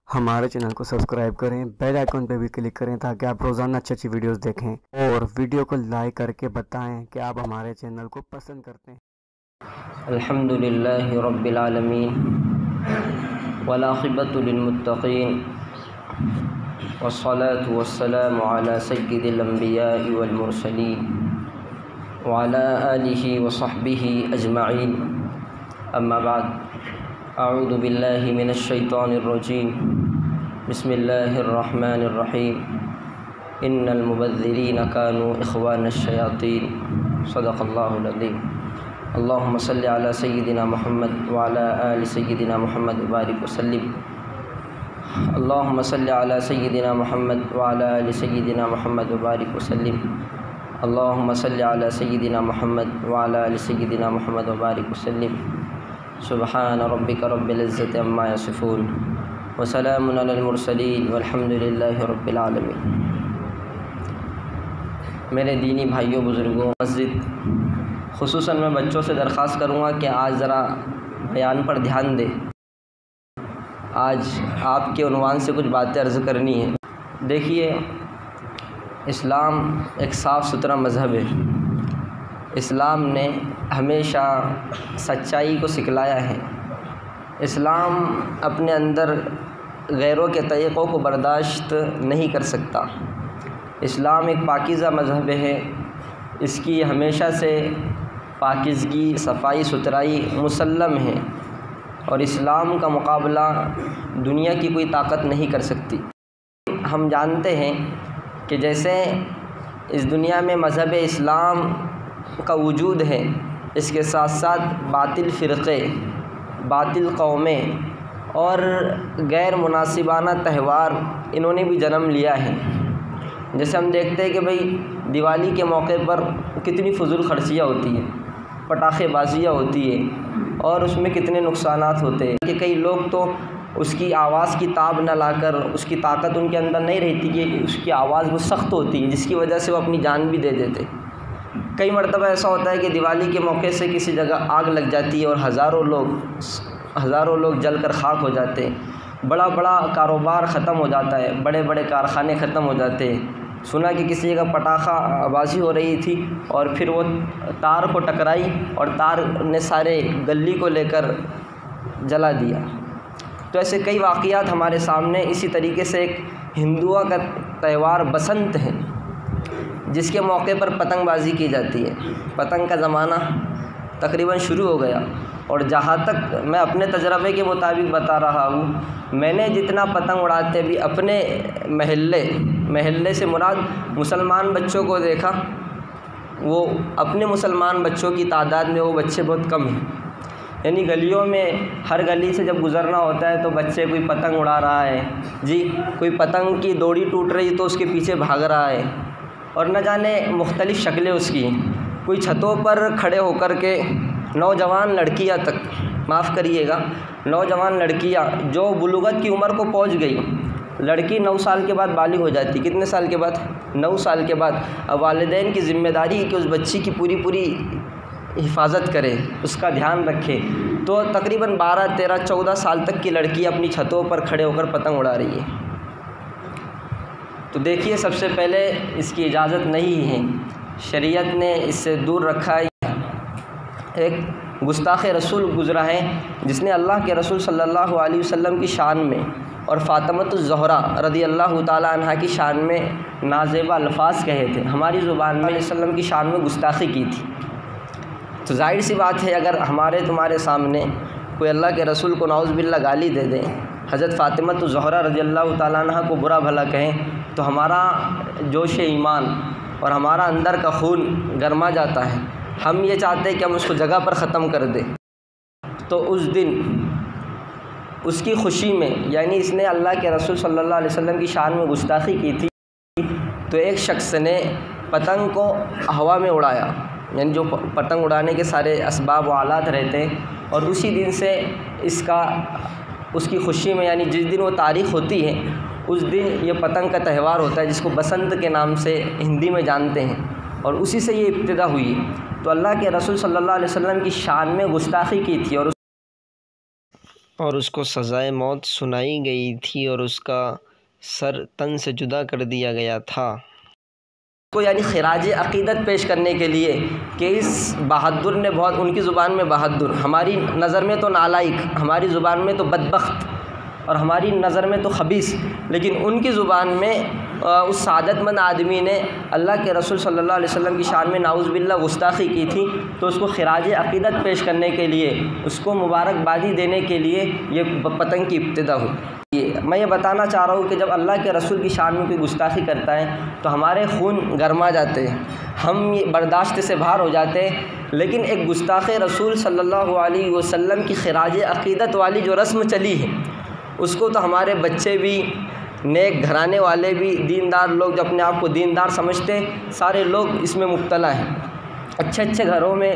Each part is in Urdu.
ہمارے چینل کو سبسکرائب کریں، بیل آئیکن پہ بھی کلک کریں تاکہ آپ روزانہ اچھی ویڈیوز دیکھیں، اور ویڈیو کو لائک کر کے بتائیں کہ آپ ہمارے چینل کو پسند کرتے ہیں۔ الحمدللہ رب العالمین والعاقبۃ للمتقین والصلاة والسلام علی سید الانبیاء والمرسلین وعلی آلہ وصحبہ اجمعین، اما بعد، اعوذ باللہ من الشیطان الرجیم، بسم اللہ الرحمن الرحیم، ان المبذرین کانوا اخوان الشیاطین، صدق اللہ العظیم۔ اللہم صلی علی سیدنا محمد وعلی آل سیدنا محمد وبارک وسلم۔ اللہم صلی علی سیدنا محمد وعلی آل سیدنا محمد وبارک وسلم۔ اللہم صلی علی سیدنا محمد وعلی آل سیدنا محمد وبارک وسلم۔ سبحان ربک رب العزت عما یصفون وسلام علی المرسلین والحمد للہ رب العالمین۔ میرے دینی بھائیوں، بزرگوں، مسجد، خصوصاً میں بچوں سے درخواست کروں گا کہ آج ذرا بیان پر دھیان دیں۔ آج آپ کے عنوان سے کچھ باتیں عرض کرنی ہیں۔ دیکھیے، اسلام ایک صاف ستھرا مذہب ہے۔ اسلام نے ہمیشہ سچائی کو سکھلایا ہے۔ اسلام اپنے اندر غیروں کے طریقوں کو برداشت نہیں کر سکتا۔ اسلام ایک پاکیزہ مذہب ہے۔ اس کی ہمیشہ سے پاکیزگی، صفائی ستھرائی مسلم ہے، اور اسلام کا مقابلہ دنیا کی کوئی طاقت نہیں کر سکتی۔ ہم جانتے ہیں کہ جیسے اس دنیا میں مذہب اسلام کا وجود ہے، اس کے ساتھ ساتھ باطل فرقے، باطل قومیں اور غیر مناسبانہ تہوار انہوں نے بھی جنم لیا ہے۔ جیسے ہم دیکھتے ہیں کہ بھئی دیوالی کے موقع پر کتنی فضول خرچیاں ہوتی ہیں، پٹاخے بازیاں ہوتی ہیں، اور اس میں کتنے نقصانات ہوتے ہیں کہ کئی لوگ تو اس کی آواز کی تاب نہ لا کر، اس کی طاقت ان کے اندر نہیں رہتی کہ اس کی آواز وہ سخت ہوتی ہے، جس کی وجہ سے وہ اپنی جان بھی دے دیتے۔ کئی مرتبہ ایسا ہوتا ہے کہ دیوالی کے موقع سے کسی جگہ آگ لگ جاتی ہے اور ہزاروں لوگ جل کر خاک ہو جاتے ہیں، بڑا کاروبار ختم ہو جاتا ہے، بڑے بڑے کارخانے ختم ہو جاتے ہیں۔ سنا کہ کسی جگہ پٹاخہ بازی ہو رہی تھی اور پھر وہ تار کو ٹکرائی اور تار نے سارے گلی کو لے کر جلا دیا۔ تو ایسے کئی واقعات ہمارے سامنے۔ اسی طریقے سے ایک ہندوؤں کا تہوار بسنت ہے، جس کے موقع پر پتنگ بازی کی جاتی ہے۔ پتنگ کا زمانہ تقریباً شروع ہو گیا، اور جہاں تک میں اپنے تجربے کے مطابق بتا رہا ہوں، میں نے جتنا پتنگ اڑاتے بھی اپنے محلے سے مراد مسلمان بچوں کو دیکھا، وہ اپنے مسلمان بچوں کی تعداد میں وہ بچے بہت کم ہیں۔ یعنی گلیوں میں ہر گلی سے جب گزرنا ہوتا ہے تو بچے کوئی پتنگ اڑا رہا ہے، کوئی پتنگ کی دوڑی ٹوٹ رہی تو اس کے پیچھے بھاگ رہا ہے، اور نہ جانے مختلف شکلیں اس کی۔ کوئی چھتوں پر کھڑے ہو کر کے نوجوان لڑکیاں تک، معاف کریے گا، نوجوان لڑکیاں جو بلوغت کی عمر کو پہنچ گئی، لڑکی 9 سال کے بعد بالغ ہو جاتی۔ کتنے سال کے بعد؟ 9 سال کے بعد۔ اب والدین کی ذمہ داری ہے کہ اس بچی کی پوری حفاظت کرے، اس کا دھیان رکھے۔ تو تقریباً 12، 13، 14 سال تک کی لڑکی اپنی چھتوں پر کھڑے ہو کر پتنگ اڑا رہی ہے۔ تو دیکھیے، سب سے پہلے اس کی اجازت نہیں ہے، شریعت نے اس سے دور رکھا ہے۔ ایک گستاخ رسول گزرا ہے جس نے اللہ کے رسول صلی اللہ علیہ وسلم کی شان میں اور فاطمۃ الزہرا رضی اللہ تعالیٰ عنہا کی شان میں نازیبہ الفاظ کہے تھے، ہماری زبان میں علیہ وسلم کی شان میں گستاخی کی تھی۔ تو ظاہر سی بات ہے، اگر ہمارے تمہارے سامنے کوئی اللہ کے رسول کو نعوذ باللہ گالی دے دیں، حضرت فاطمۃ الزہرا رضی اللہ تعالیٰ عنہا کو برا بھلا کہیں، تو ہمارا جوش ایمان اور ہمارا اندر کا خون گرما جاتا ہے۔ ہم یہ چاہتے ہیں کہ ہم اس کو جگہ پر ختم کر دیں۔ تو اس دن اس کی خوشی میں، یعنی اس نے اللہ کے رسول صلی اللہ علیہ وسلم کی شان میں گستاخی کی تھی، تو ایک شخص نے پتنگ کو ہوا میں اڑایا، یعنی جو پتنگ اڑانے کے سارے اسباب و آلات رہتے ہیں، اور اسی دن سے اس کی خوشی میں، یعنی جس دن وہ تاریخ ہوتی ہے، اس دن یہ پتنگ کا تہوار ہوتا ہے، جس کو بسنت کے نام سے ہندی میں جانتے ہیں، اور اسی سے یہ ابتدا ہوئی ہے۔ تو اللہ کے رسول صلی اللہ علیہ وسلم کی شان میں گستاخی کی تھی، اور اور اس کو سزائے موت سنائی گئی تھی اور اس کا سر تن سے جدا کر دیا گیا تھا۔ کو یعنی خراج عقیدت پیش کرنے کے لیے کہ اس بہادر نے بہت، ان کی زبان میں بہادر، ہماری نظر میں تو نالائق، ہماری زبان میں تو بدبخت اور ہماری نظر میں تو خبیث، لیکن ان کی زبان میں اس سعادت مند آدمی نے اللہ کے رسول صلی اللہ علیہ وسلم کی شان میں نعوذ باللہ گستاخی کی تھی، تو اس کو خراج عقیدت پیش کرنے کے لیے، اس کو مبارکبادی دینے کے لیے یہ پتنگ کی ابتدا ہوئی۔ میں یہ بتانا چاہ رہا ہوں کہ جب اللہ کے رسول کی شان میں کوئی گستاخی کرتا ہے تو ہمارے خون گرما جاتے ہیں، ہم برداشت سے باہر ہو جاتے ہیں، لیکن ایک گستاخ رسول صلی اللہ علیہ وسلم کی خراج عقیدت والی جو رسم چلی ہے اس کو تو ہمارے بچے بھی، نیک گھرانے والے بھی، دیندار لوگ جو اپنے آپ کو دیندار سمجھتے ہیں، سارے لوگ اس میں مبتلا ہیں۔ اچھے اچھے گھروں میں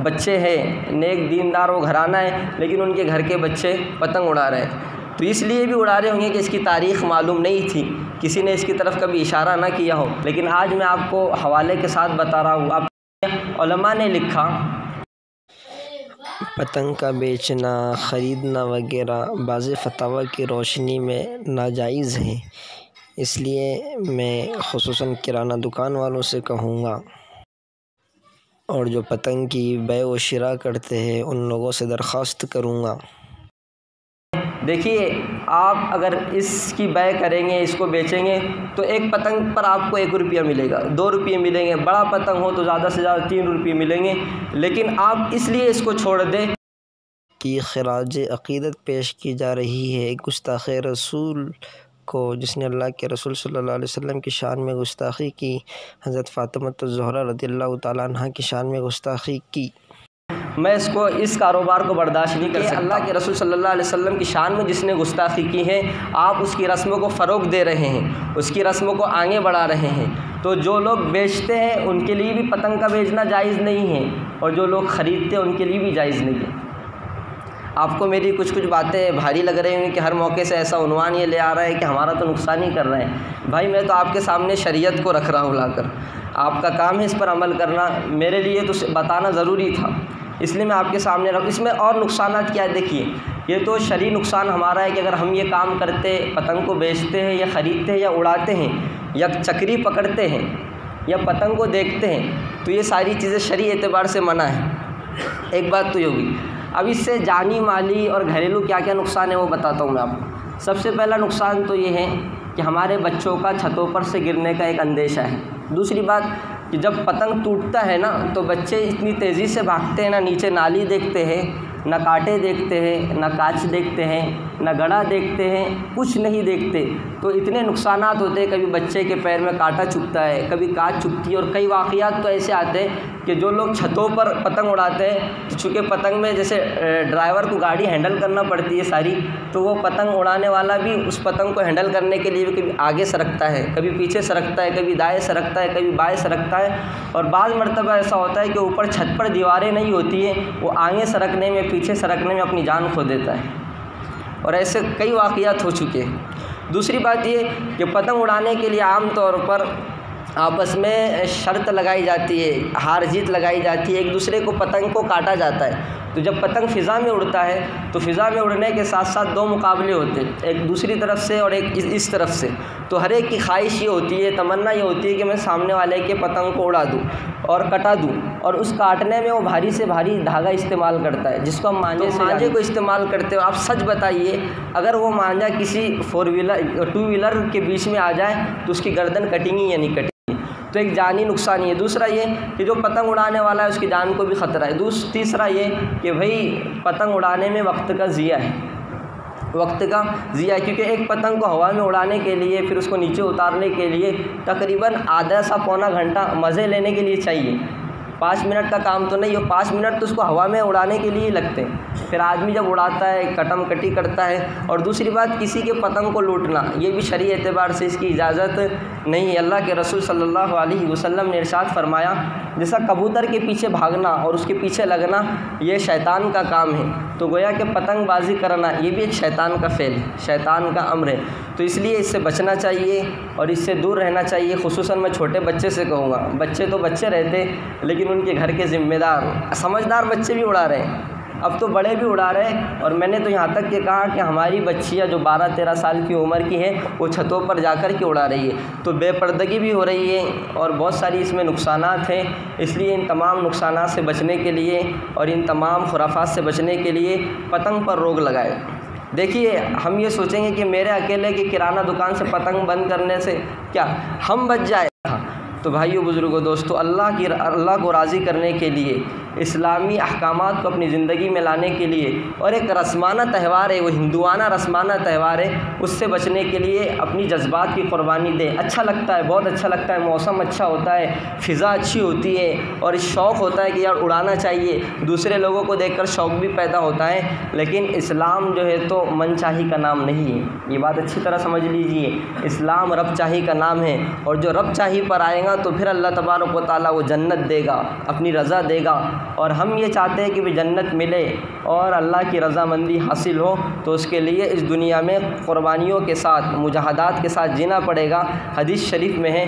بچے ہیں، نیک دیندار وہ گھرانہ ہے، لیکن ان کے گھر کے بچے پتنگ اڑا رہے ہیں، تو اس لیے بھی اڑا رہے ہوں گے کہ اس کی تاریخ معلوم نہیں تھی، کسی نے اس کی طرف کبھی اشارہ نہ کیا ہو، لیکن آج میں آپ کو حوالے کے ساتھ بتا رہا ہوں۔ علماء نے لکھا پتنگ کا بیچنا، خریدنا وغیرہ بعض فتاوی کی روشنی میں ناجائز ہیں، اس لیے میں خصوصاً کرانہ دکان والوں سے کہوں گا اور جو پتنگ کی بیع و شراء کرتے ہیں ان لوگوں سے درخواست کروں گا، دیکھیے آپ اگر اس کی بیع کریں گے، اس کو بیچیں گے تو ایک پتنگ پر آپ کو 1 روپیہ ملے گا، 2 روپیے ملیں گے، بڑا پتنگ ہو تو زیادہ سے زیادہ 3 روپیے ملیں گے، لیکن آپ اس لیے اس کو چھوڑ دیں کہ خراج عقیدت پیش کی جا رہی ہے ایک گستاخ رسول کو، جس نے اللہ کے رسول صلی اللہ علیہ وسلم کی شان میں گستاخی کی، حضرت فاطمہ الزہرا رضی اللہ تعالیٰ عنہ کی شان میں گستاخی کی۔ میں اس کاروبار کو برداشت نہیں کر سکتا۔ اللہ کے رسول صلی اللہ علیہ وسلم کی شان میں جس نے گستاخی کی ہے، آپ اس کی رسموں کو فروغ دے رہے ہیں، اس کی رسموں کو آگے بڑھا رہے ہیں، تو جو لوگ بیچتے ہیں ان کے لیے بھی پتنگ کا بیچنا جائز نہیں ہے، اور جو لوگ خریدتے ہیں ان کے لیے بھی جائز نہیں ہے۔ آپ کو میری کچھ باتیں بھاری لگ رہی ہوں کہ ہر موقع سے ایسا عنوان یہ لے آ رہا ہے کہ ہمارا تو نقصان ہی کر رہے ہیں۔ بھائی میں تو آپ کے سامنے شریعت کو رکھ رہا ہوں لا کر، آپ کا کام ہے اس پر عمل کرنا، میرے لیے تو بتانا ضروری تھا، اس لیے میں آپ کے سامنے رکھ۔ اس میں اور نقصانات کیا ہے دیکھیے، یہ تو شرعی نقصان ہمارا ہے کہ اگر ہم یہ کام کرتے، پتنگ کو بیچتے ہیں یا خریدتے ہیں یا اڑاتے ہیں یا چکری پکڑتے ہیں یا پتنگ کو دیکھتے ہیں، تو یہ ساری چیزیں شرعی اعتبار سے منع ہے۔ ایک بات تو یہ ہوگی۔ اب اس سے جانی، مالی اور گھریلو کیا کیا نقصان ہے وہ بتاتا ہوں میں آپ کو۔ سب سے پہلا نقصان تو یہ ہے کہ ہمارے بچوں کا چھتوں پر سے گرنے کا ایک اندیشہ ہے۔ دوسری بات کہ جب پتنگ ٹوٹتا ہے نا تو بچے اتنی تیزی سے بھاگتے ہیں، نہ نیچے نالی دیکھتے ہیں، نہ کانٹے دیکھتے ہیں، نہ کانچ دیکھتے ہیں، نہ گڑھا دیکھتے ہیں، کچھ نہیں دیکھتے، تو اتنے نقصانات ہوتے ہیں۔ کبھی بچے کے پیر میں کانٹا چبھتا ہے، کبھی کانچ چبھتی ہے، اور کئی واقعات تو ایسے آتے ہیں کہ جو لوگ چھتوں پر پتنگ اڑاتے ہیں، چونکہ پتنگ میں جیسے ڈرائیور کو گاڑی ہینڈل کرنا پڑتی ہے ساری، تو وہ پتنگ اڑانے والا بھی اس پتنگ کو ہینڈل کرنے کے لیے کبھی آگے سرکتا ہے، کبھی پیچھے سرکتا ہے، کبھی دائیں سرکتا ہے، کبھی بائیں سرکتا ہے، اور بعض مرتبہ ایسا ہوتا ہے کہ اوپر چھت پر دیواریں نہیں ہوتی ہیں، وہ آگے سرکنے میں، پیچھے سرکنے میں اپنی جان کھو دیتا ہے، اور ایسے کئی واقعات ہو چکے ہیں۔ دوسری بات یہ کہ پتنگ اڑانے کے لیے عام طور پر آپس میں شرط لگائی جاتی ہے، ہار جیت لگائی جاتی ہے، ایک دوسرے کو پتنگ کو کاٹا جاتا ہے۔ تو جب پتنگ فضا میں اڑتا ہے تو فضا میں اڑنے کے ساتھ ساتھ 2 مقابلے ہوتے ہیں، ایک دوسری طرف سے اور ایک اس طرف سے، تو ہر ایک کی خواہش یہ ہوتی ہے، تمنا یہ ہوتی ہے کہ میں سامنے والے کے پتنگ کو اڑا دوں اور کٹا دوں، اور اس کاٹنے میں وہ بھاری سے بھاری دھاگا استعمال کرتا ہے جس کو ہم مانجے کو استعمال کرتے ہو۔ آپ سچ بتائیے اگر وہ مانجا کسی 2 ویلر کے بیچ میں آ جائے تو اس کی گردن کٹیں گی یا نہیں کٹیں گی؟ تو ایک جانی نقصان یہ ہے۔ دوسرا یہ کہ جو پتنگ اڑانے والا ہے اس کی جان کو بھی خطرہ ہے۔ تیسرا یہ کہ بھئی پتنگ اڑانے میں وقت کا ضیاع ہے، وقت کا ضیاع ہے، کیونکہ ایک پتنگ کو ہوا میں اڑانے کے لیے، پھر اس کو نیچے اتارنے کے لیے تقریباً آدھا سا پونا گھنٹہ مزے لینے کے لیے چاہیے۔ 5 منٹ کا کام تو نہیں ہو، 5 منٹ تو اس کو ہوا میں اڑانے کے لیے لگتے ہیں۔ پھر آدمی جب اڑاتا ہے کٹم کٹی کرتا ہے۔ اور دوسری بات کسی کے پتنگ کو لوٹنا، یہ بھی شرعی اعتبار سے اس کی اجازت نہیں ہے۔ اللہ کے رسول صلی اللہ علیہ وسلم نے ارشاد فرمایا جیسا کبوتر کے پیچھے بھاگنا اور اس کے پیچھے لگنا یہ شیطان کا کام ہے، تو گویا کہ پتنگ بازی کرنا یہ بھی ایک شیطان کا فعل ہے، شیطان کا امر ہے۔ تو اس لیے اس سے بچنا چاہیے اور اس سے دور رہنا چاہیے۔ خصوصاً میں چھوٹے بچے سے کہوں گا، بچے تو بچے رہتے لیکن ان کے گھر کے ذمہ دار سمجھدار بچے بھی اڑا رہے ہیں، اب تو بڑے بھی اڑا رہے ہیں، اور میں نے تو یہاں تک کہ کہا کہ ہماری بچیاں جو 12-13 سال کی عمر کی ہیں وہ چھتوں پر جا کر کے اڑا رہی ہے، تو بے پردگی بھی ہو رہی ہے اور بہت ساری اس میں نقصانات ہیں۔ اس لیے ان تمام نقصانات سے بچنے کے لیے اور ان تمام خرافات سے بچنے کے لیے پتنگ پر روک لگائے۔ دیکھیے، ہم یہ سوچیں گے کہ میرے اکیلے کی کرانہ دکان سے پتنگ بند کرنے سے کیا ہم بچ جائیں؟ تو بھائیو، بزرگوں، دوستو، اللہ کو راضی کرنے کے لیے، اسلامی احکامات کو اپنی زندگی میں لانے کے لیے، اور ایک رسمانہ تہوار ہے، وہ ہندوانہ رسمانہ تہوار ہے، اس سے بچنے کے لیے اپنی جذبات کی قربانی دیں۔ اچھا لگتا ہے، بہت اچھا لگتا ہے، موسم اچھا ہوتا ہے، فضا اچھی ہوتی ہے، اور شوق ہوتا ہے کہ یار اڑانا چاہیے، دوسرے لوگوں کو دیکھ کر شوق بھی پیدا ہوتا ہے۔ لیکن اسلام جو ہے تو من چاہی کا نام نہیں ہے، یہ بات اچھی طرح سمجھ لیجئے۔ اسلام رب چاہی کا نام ہے، اور جو رب چاہی پر آئے گا تو پھر اللہ تبارک و تعالیٰ وہ جنت دے گا، اپنی رضا دے گا، اور ہم یہ چاہتے ہیں کہ بھی جنت ملے اور اللہ کی رضامندی حاصل ہو، تو اس کے لیے اس دنیا میں قربانیوں کے ساتھ، مجاہدات کے ساتھ جینا پڑے گا۔ حدیث شریف میں ہے،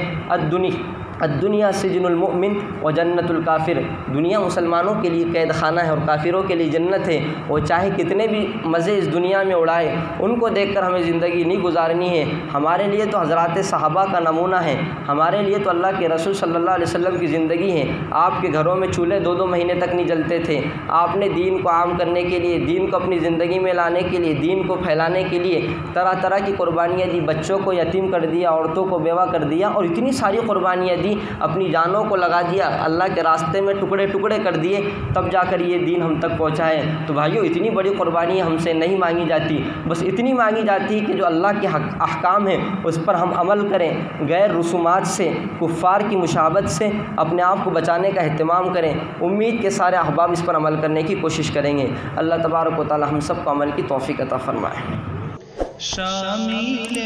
الدنیا سجن المؤمن و جنت الکافر، دنیا مسلمانوں کے لیے قید خانہ ہے اور کافروں کے لیے جنت ہے۔ وہ چاہے کتنے بھی مزے اس دنیا میں اڑائے، ان کو دیکھ کر ہمیں زندگی نہیں گزارنی ہے۔ ہمارے لیے تو حضرات صحابہ کا نمونہ ہے، ہمارے لیے تو اللہ کے رسول صلی اللہ علیہ وسلم کی زندگی ہے۔ آپ کے گھروں میں چولہے 2-2 مہینے تک نہیں جلتے تھے، آپ نے دین کو عام کرنے کے لیے، دین کو اپنی زندگی میں لانے کے لیے، دین کو پھیلانے کے لیے طرح طرح کی قربانیاں دی، بچوں کو یتیم کر دیا، عورتوں کو بیوہ کر دیا، اور اتنی ساری قربانیاں دی، اپنی جانوں کو لگا دیا، اللہ کے راستے میں ٹکڑے ٹکڑے کر دیے، تب جا کر یہ دین ہم تک پہنچا ہے۔ تو بھائیو، اتنی بڑی قربانیاں ہم سے نہیں مانگی جاتی، بس اتنی مانگی جاتی کہ جو اللہ کے احکام ہیں اس پر ہم عمل کریں، غیر رسومات سے، کفار کی مشابہت سے اپنے آپ کو بچانے کا اہتمام کریں۔ امید کے سارے احباب اس پر عمل کرنے کی کوشش کریں گے۔ اللہ تبارک و تعالی ہم سب کو عمل کی توفیق عطا فرمائے۔ شامل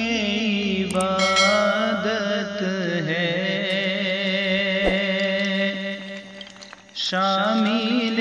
عبادت ہے، شامل